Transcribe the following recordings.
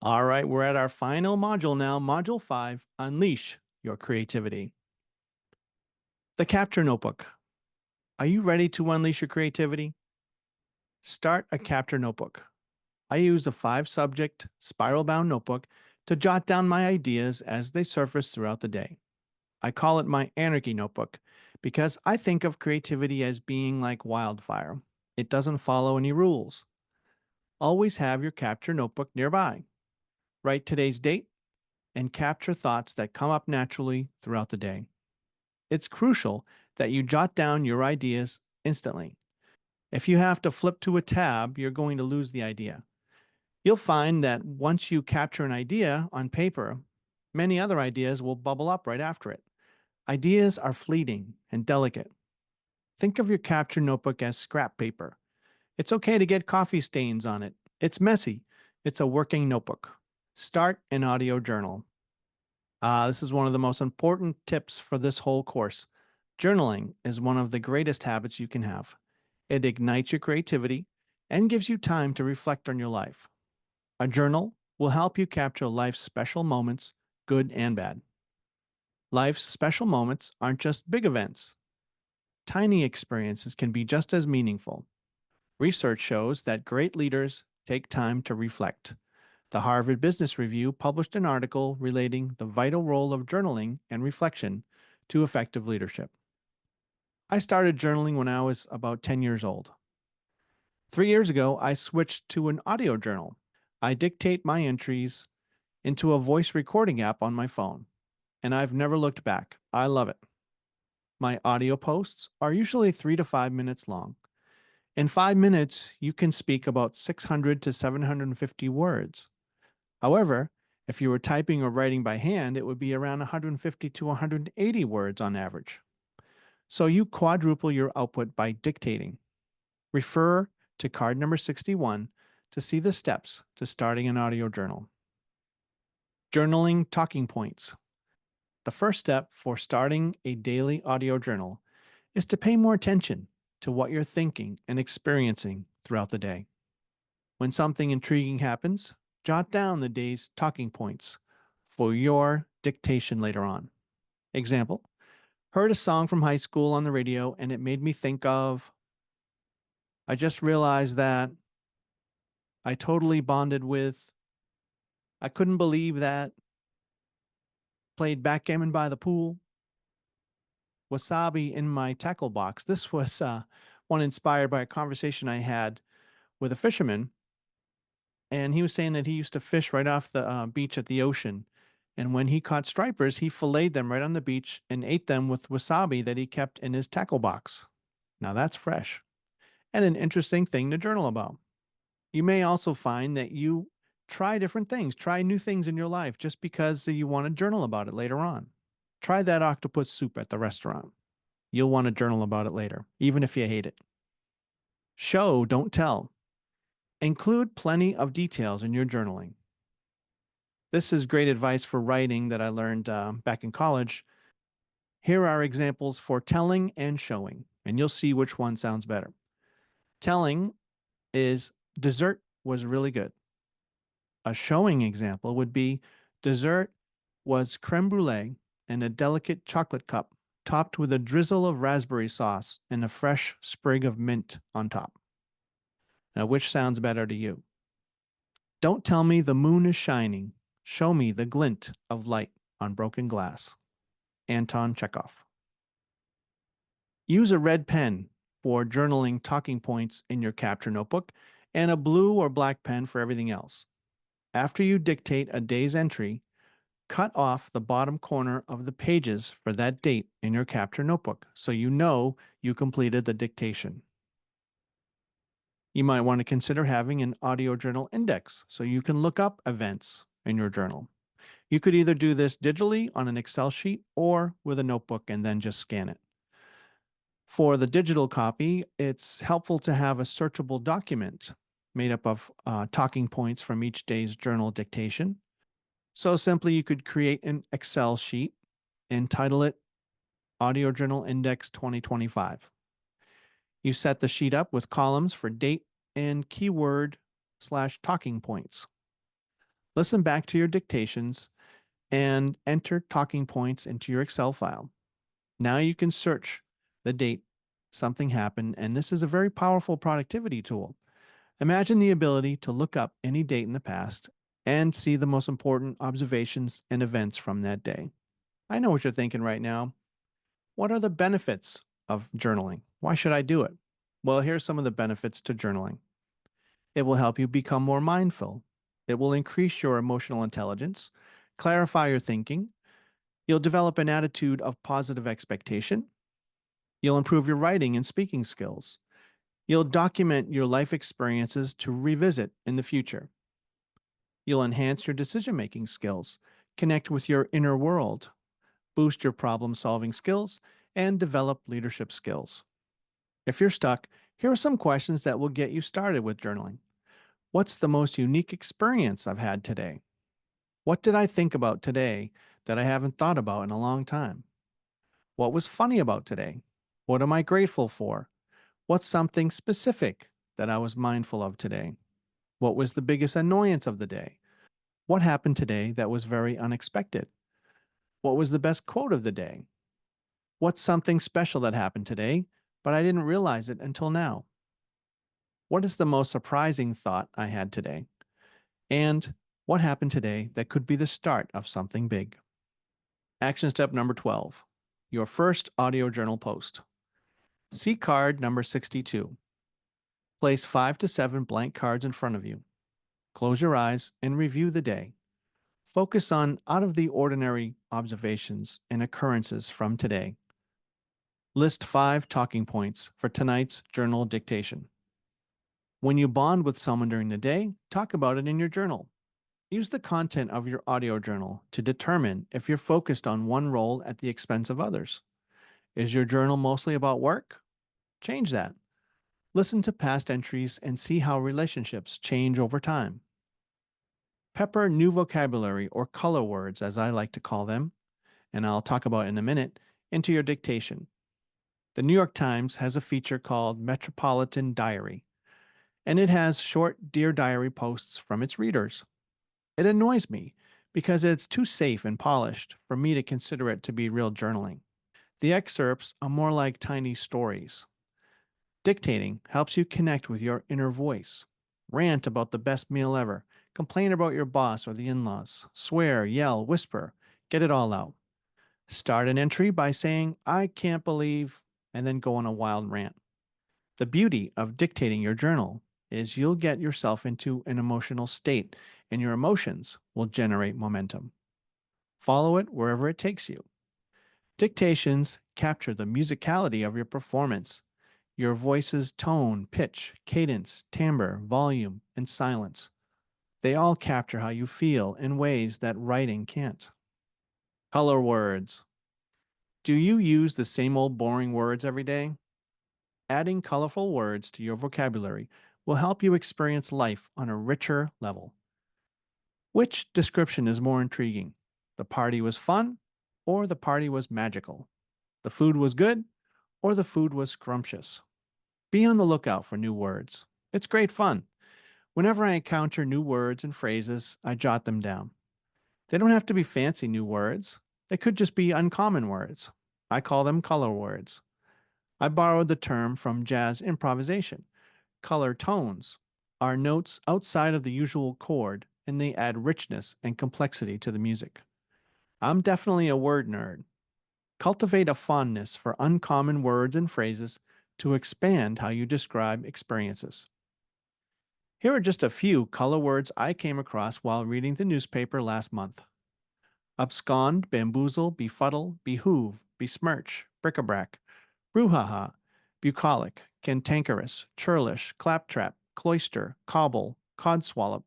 All right, we're at our final module now, Module 5, Unleash Your Creativity. The Capture Notebook. Are you ready to unleash your creativity? Start a Capture Notebook. I use a 5-subject, spiral-bound notebook to jot down my ideas as they surface throughout the day. I call it my Anarchy Notebook because I think of creativity as being like wildfire. It doesn't follow any rules. Always have your Capture Notebook nearby. Write today's date and capture thoughts that come up naturally throughout the day. It's crucial that you jot down your ideas instantly. If you have to flip to a tab, you're going to lose the idea. You'll find that once you capture an idea on paper, many other ideas will bubble up right after it. Ideas are fleeting and delicate. Think of your capture notebook as scrap paper. It's okay to get coffee stains on it. It's messy. It's a working notebook. Start an audio journal. This is one of the most important tips for this whole course. Journaling is one of the greatest habits you can have. It ignites your creativity and gives you time to reflect on your life. A journal will help you capture life's special moments, good and bad. Life's special moments aren't just big events. Tiny experiences can be just as meaningful. Research shows that great leaders take time to reflect. The Harvard Business Review published an article relating the vital role of journaling and reflection to effective leadership. I started journaling when I was about 10 years old. 3 years ago, I switched to an audio journal. I dictate my entries into a voice recording app on my phone, and I've never looked back. I love it. My audio posts are usually 3 to 5 minutes long. In 5 minutes, you can speak about 600 to 750 words. However, if you were typing or writing by hand, it would be around 150 to 180 words on average. So you quadruple your output by dictating. Refer to card number 61 to see the steps to starting an audio journal. Journaling talking points. The first step for starting a daily audio journal is to pay more attention to what you're thinking and experiencing throughout the day. When something intriguing happens, jot down the day's talking points for your dictation later on. Example, heard a song from high school on the radio and it made me think of, I just realized that I totally bonded with, I couldn't believe that, played backgammon by the pool, wasabi in my tackle box. This was one inspired by a conversation I had with a fisherman, and he was saying that he used to fish right off the beach at the ocean. And when he caught stripers, he filleted them right on the beach and ate them with wasabi that he kept in his tackle box. Now that's fresh and an interesting thing to journal about. You may also find that you try different things, try new things in your life just because you want to journal about it later on. Try that octopus soup at the restaurant. You'll want to journal about it later, even if you hate it. Show, don't tell. Include plenty of details in your journaling. This is great advice for writing that I learned back in college. Here are examples for telling and showing, and you'll see which one sounds better. Telling is dessert was really good. A showing example would be dessert was creme brulee in a delicate chocolate cup, topped with a drizzle of raspberry sauce and a fresh sprig of mint on top. Now, which sounds better to you? Don't tell me the moon is shining. Show me the glint of light on broken glass. Anton Chekhov. Use a red pen for journaling talking points in your capture notebook and a blue or black pen for everything else. After you dictate a day's entry, cut off the bottom corner of the pages for that date in your capture notebook so you know you completed the dictation. You might want to consider having an audio journal index so you can look up events in your journal. You could either do this digitally on an Excel sheet or with a notebook and then just scan it. For the digital copy, it's helpful to have a searchable document made up of talking points from each day's journal dictation. So simply you could create an Excel sheet and title it Audio Journal Index 2025. You set the sheet up with columns for date and keyword/talking points. Listen back to your dictations and enter talking points into your Excel file. Now you can search the date something happened, and this is a very powerful productivity tool. Imagine the ability to look up any date in the past and see the most important observations and events from that day. I know what you're thinking right now. What are the benefits of journaling? Why should I do it? Well, here's some of the benefits to journaling. It will help you become more mindful. It will increase your emotional intelligence, clarify your thinking. You'll develop an attitude of positive expectation. You'll improve your writing and speaking skills. You'll document your life experiences to revisit in the future. You'll enhance your decision making skills, connect with your inner world, boost your problem solving skills, and develop leadership skills. If you're stuck, here are some questions that will get you started with journaling. What's the most unique experience I've had today? What did I think about today that I haven't thought about in a long time? What was funny about today? What am I grateful for? What's something specific that I was mindful of today? What was the biggest annoyance of the day? What happened today that was very unexpected? What was the best quote of the day? What's something special that happened today, but I didn't realize it until now? What is the most surprising thought I had today? And what happened today that could be the start of something big? Action step number 12, your first audio journal post. See card number 62. Place 5 to 7 blank cards in front of you. Close your eyes and review the day. Focus on out of the ordinary observations and occurrences from today. List 5 talking points for tonight's journal dictation. When you bond with someone during the day, talk about it in your journal. Use the content of your audio journal to determine if you're focused on one role at the expense of others. Is your journal mostly about work? Change that. Listen to past entries and see how relationships change over time. Pepper new vocabulary or color words, as I like to call them, and I'll talk about in a minute, into your dictation. The New York Times has a feature called Metropolitan Diary, and it has short Dear Diary posts from its readers. It annoys me because it's too safe and polished for me to consider it to be real journaling. The excerpts are more like tiny stories. Dictating helps you connect with your inner voice. Rant about the best meal ever. Complain about your boss or the in-laws. Swear, yell, whisper. Get it all out. Start an entry by saying, I can't believe, and then go on a wild rant. The beauty of dictating your journal is you'll get yourself into an emotional state, and your emotions will generate momentum. Follow it wherever it takes you. Dictations capture the musicality of your performance, your voice's tone, pitch, cadence, timbre, volume, and silence. They all capture how you feel in ways that writing can't. Color words. Do you use the same old boring words every day? Adding colorful words to your vocabulary will help you experience life on a richer level. Which description is more intriguing? The party was fun, or the party was magical? The food was good, or the food was scrumptious? Be on the lookout for new words. It's great fun. Whenever I encounter new words and phrases, I jot them down. They don't have to be fancy new words. They could just be uncommon words. I call them color words. I borrowed the term from jazz improvisation. Color tones are notes outside of the usual chord, and they add richness and complexity to the music. I'm definitely a word nerd. Cultivate a fondness for uncommon words and phrases to expand how you describe experiences. Here are just a few color words I came across while reading the newspaper last month. Abscond, bamboozle, befuddle, behoove, besmirch, bric-a-brac, brouhaha, bucolic, cantankerous, churlish, claptrap, cloister, cobble, codswallop,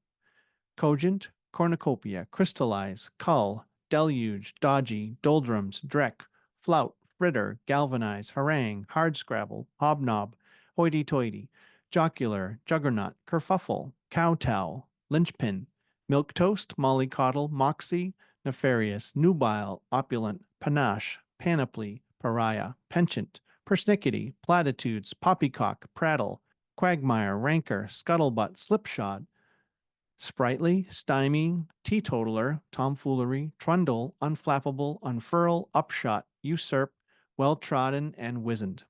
cogent, cornucopia, crystallize, cull, deluge, dodgy, doldrums, dreck, flout, fritter, galvanize, harangue, hardscrabble, hobnob, hoity-toity, jocular, juggernaut, kerfuffle, kowtow, linchpin, milquetoast, mollycoddle, moxie, nefarious, nubile, opulent, panache, panoply, pariah, penchant, persnickety, platitudes, poppycock, prattle, quagmire, rancor, scuttlebutt, slipshod, Sprightly, stymie, teetotaler, tomfoolery, trundle, unflappable, unfurl, upshot, usurp, well-trodden, and wizened.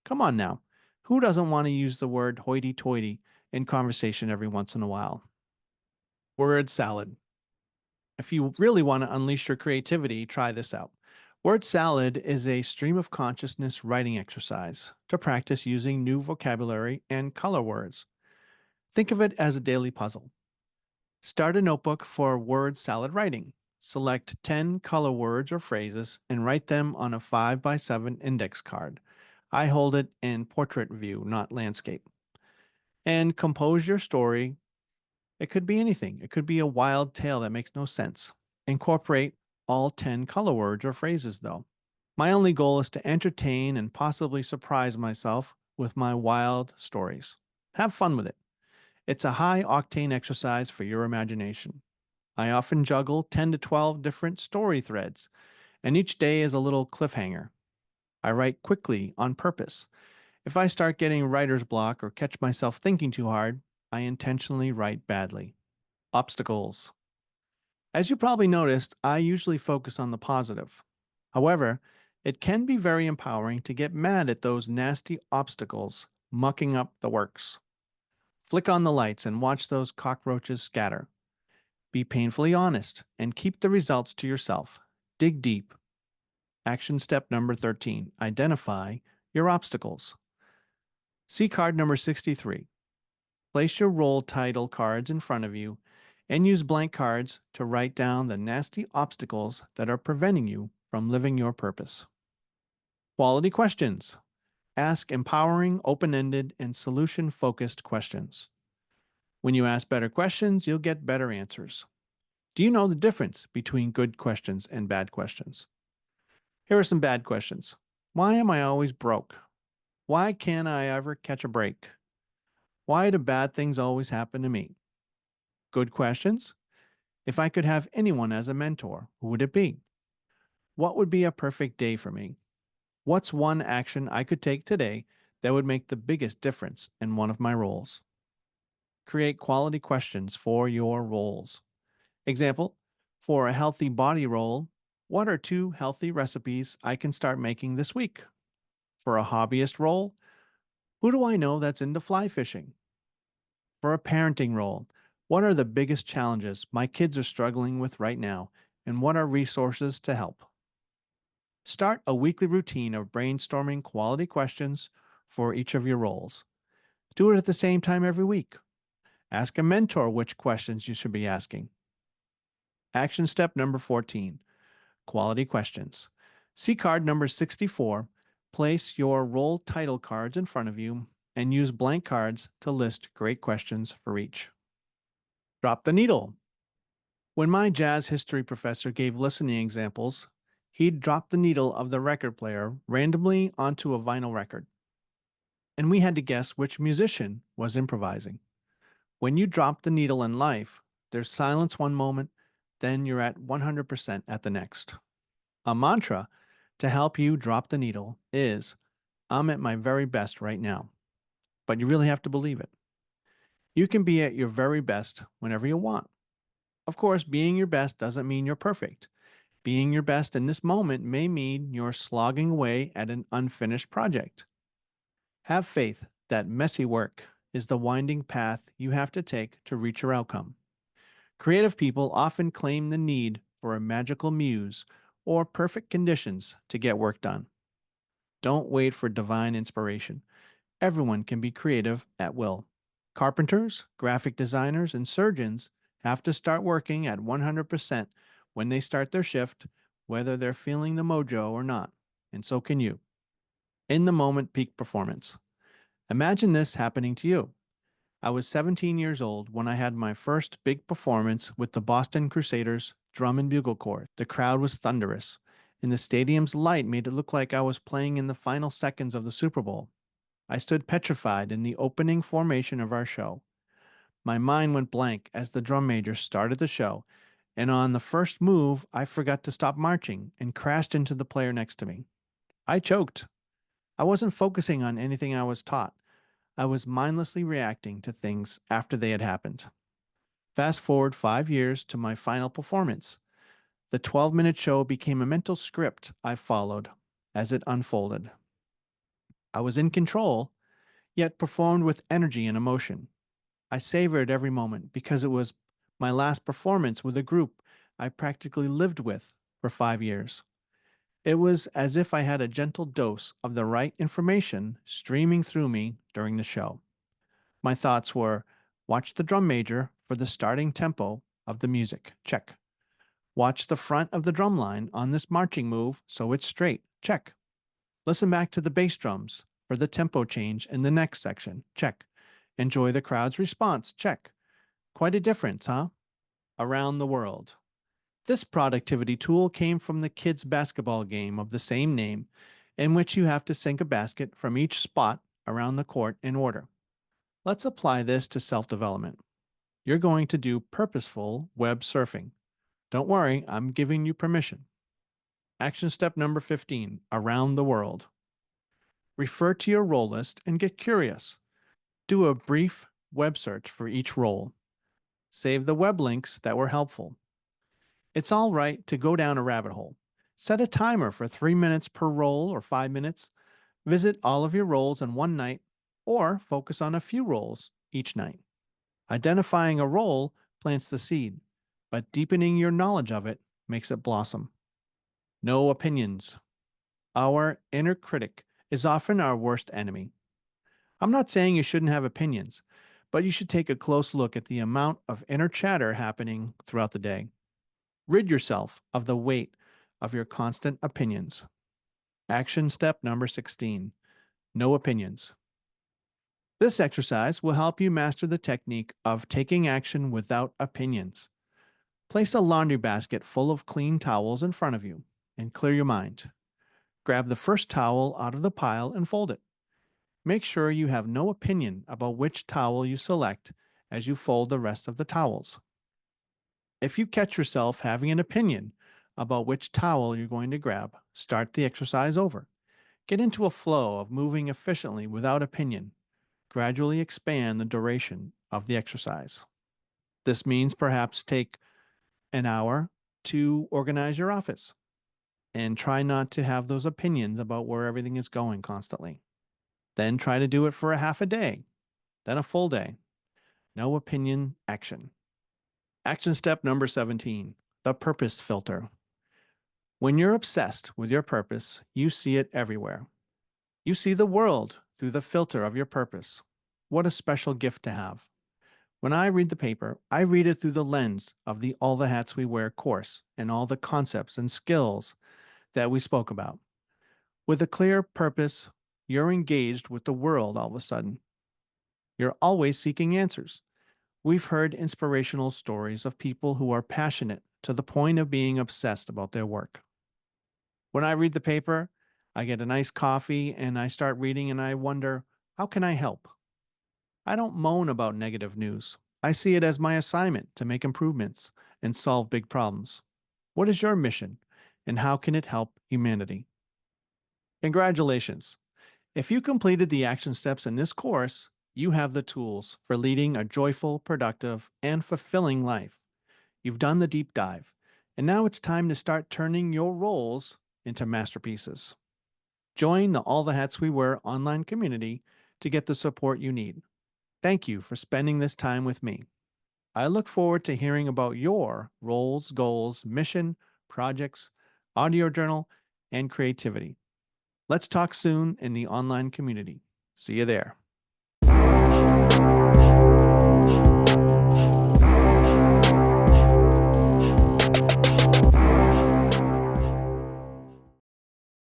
Come on now. Who doesn't want to use the word hoity-toity in conversation every once in a while? Word salad. If you really want to unleash your creativity, try this out. Word salad is a stream of consciousness writing exercise to practice using new vocabulary and color words. Think of it as a daily puzzle. Start a notebook for word salad writing. Select 10 color words or phrases and write them on a 5 by 7 index card. I hold it in portrait view, not landscape. And compose your story. It could be anything. It could be a wild tale that makes no sense. Incorporate all 10 color words or phrases, though. My only goal is to entertain and possibly surprise myself with my wild stories. Have fun with it. It's a high octane exercise for your imagination. I often juggle 10 to 12 different story threads, and each day is a little cliffhanger. I write quickly on purpose. If I start getting writer's block or catch myself thinking too hard, I intentionally write badly. Obstacles. As you probably noticed, I usually focus on the positive. However, it can be very empowering to get mad at those nasty obstacles mucking up the works. Flick on the lights and watch those cockroaches scatter. Be painfully honest and keep the results to yourself. Dig deep. Action step number 13. Identify your obstacles. See card number 63. Place your role title cards in front of you and use blank cards to write down the nasty obstacles that are preventing you from living your purpose. Quality questions. Ask empowering, open-ended, and solution-focused questions. When you ask better questions, you'll get better answers. Do you know the difference between good questions and bad questions? Here are some bad questions. Why am I always broke? Why can't I ever catch a break? Why do bad things always happen to me? Good questions. If I could have anyone as a mentor, who would it be? What would be a perfect day for me? What's one action I could take today that would make the biggest difference in one of my roles? Create quality questions for your roles. Example, for a healthy body role, what are 2 healthy recipes I can start making this week? For a hobbyist role, who do I know that's into fly fishing? For a parenting role, what are the biggest challenges my kids are struggling with right now, and what are resources to help? Start a weekly routine of brainstorming quality questions for each of your roles. Do it at the same time every week. Ask a mentor which questions you should be asking. Action step number 14. Quality questions. See card number 64. Place your role title cards in front of you and use blank cards to list great questions for each. Drop the needle. When my jazz history professor gave listening examples, he'd drop the needle of the record player randomly onto a vinyl record, and we had to guess which musician was improvising. When you drop the needle in life, there's silence one moment, then you're at 100% at the next. A mantra to help you drop the needle is, I'm at my very best right now. But you really have to believe it. You can be at your very best whenever you want. Of course, being your best doesn't mean you're perfect. Being your best in this moment may mean you're slogging away at an unfinished project. Have faith that messy work is the winding path you have to take to reach your outcome. Creative people often claim the need for a magical muse or perfect conditions to get work done. Don't wait for divine inspiration. Everyone can be creative at will. Carpenters, graphic designers, and surgeons have to start working at 100% when they start their shift, whether they're feeling the mojo or not. And so can you. In the moment peak performance. Imagine this happening to you. I was 17 years old when I had my first big performance with the Boston Crusaders Drum and Bugle Corps. The crowd was thunderous, and the stadium's light made it look like I was playing in the final seconds of the Super Bowl. I stood petrified in the opening formation of our show. My mind went blank as the drum major started the show, and on the first move, I forgot to stop marching and crashed into the player next to me. I choked. I wasn't focusing on anything I was taught. I was mindlessly reacting to things after they had happened. Fast forward 5 years to my final performance. The 12-minute show became a mental script I followed as it unfolded. I was in control, yet performed with energy and emotion. I savored every moment because it was my last performance with a group I practically lived with for 5 years. It was as if I had a gentle dose of the right information streaming through me during the show. My thoughts were: watch the drum major for the starting tempo of the music. Check. Watch the front of the drum line on this marching move so it's straight. Check. Listen back to the bass drums for the tempo change in the next section. Check. Enjoy the crowd's response. Check. Quite a difference, huh? Around the world. This productivity tool came from the kids' basketball game of the same name, in which you have to sink a basket from each spot around the court in order. Let's apply this to self-development. You're going to do purposeful web surfing. Don't worry, I'm giving you permission. Action step number 15, around the world. Refer to your role list and get curious. Do a brief web search for each role. Save the web links that were helpful. It's all right to go down a rabbit hole. Set a timer for 3 minutes per role or 5 minutes. Visit all of your roles in one night or focus on a few roles each night. Identifying a role plants the seed, but deepening your knowledge of it makes it blossom. No opinions. Our inner critic is often our worst enemy. I'm not saying you shouldn't have opinions, but you should take a close look at the amount of inner chatter happening throughout the day. Rid yourself of the weight of your constant opinions. Action step number 16, no opinions. This exercise will help you master the technique of taking action without opinions. Place a laundry basket full of clean towels in front of you and clear your mind. Grab the first towel out of the pile and fold it. Make sure you have no opinion about which towel you select as you fold the rest of the towels. If you catch yourself having an opinion about which towel you're going to grab, start the exercise over. Get into a flow of moving efficiently without opinion. Gradually expand the duration of the exercise. This means perhaps take an hour to organize your office and try not to have those opinions about where everything is going constantly. Then try to do it for a half a day, then a full day. No opinion action. Action step number 17, the purpose filter. When you're obsessed with your purpose, you see it everywhere. You see the world through the filter of your purpose. What a special gift to have. When I read the paper, I read it through the lens of the All the Hats We Wear course and all the concepts and skills that we spoke about. With a clear purpose, you're engaged with the world all of a sudden. You're always seeking answers. We've heard inspirational stories of people who are passionate to the point of being obsessed about their work. When I read the paper, I get a nice coffee and I start reading and I wonder, how can I help? I don't moan about negative news. I see it as my assignment to make improvements and solve big problems. What is your mission and how can it help humanity? Congratulations! If you completed the action steps in this course, you have the tools for leading a joyful, productive, and fulfilling life. You've done the deep dive, and now it's time to start turning your roles into masterpieces. Join the All the Hats We Wear online community to get the support you need. Thank you for spending this time with me. I look forward to hearing about your roles, goals, mission, projects, audio journal, and creativity. Let's talk soon in the online community. See you there.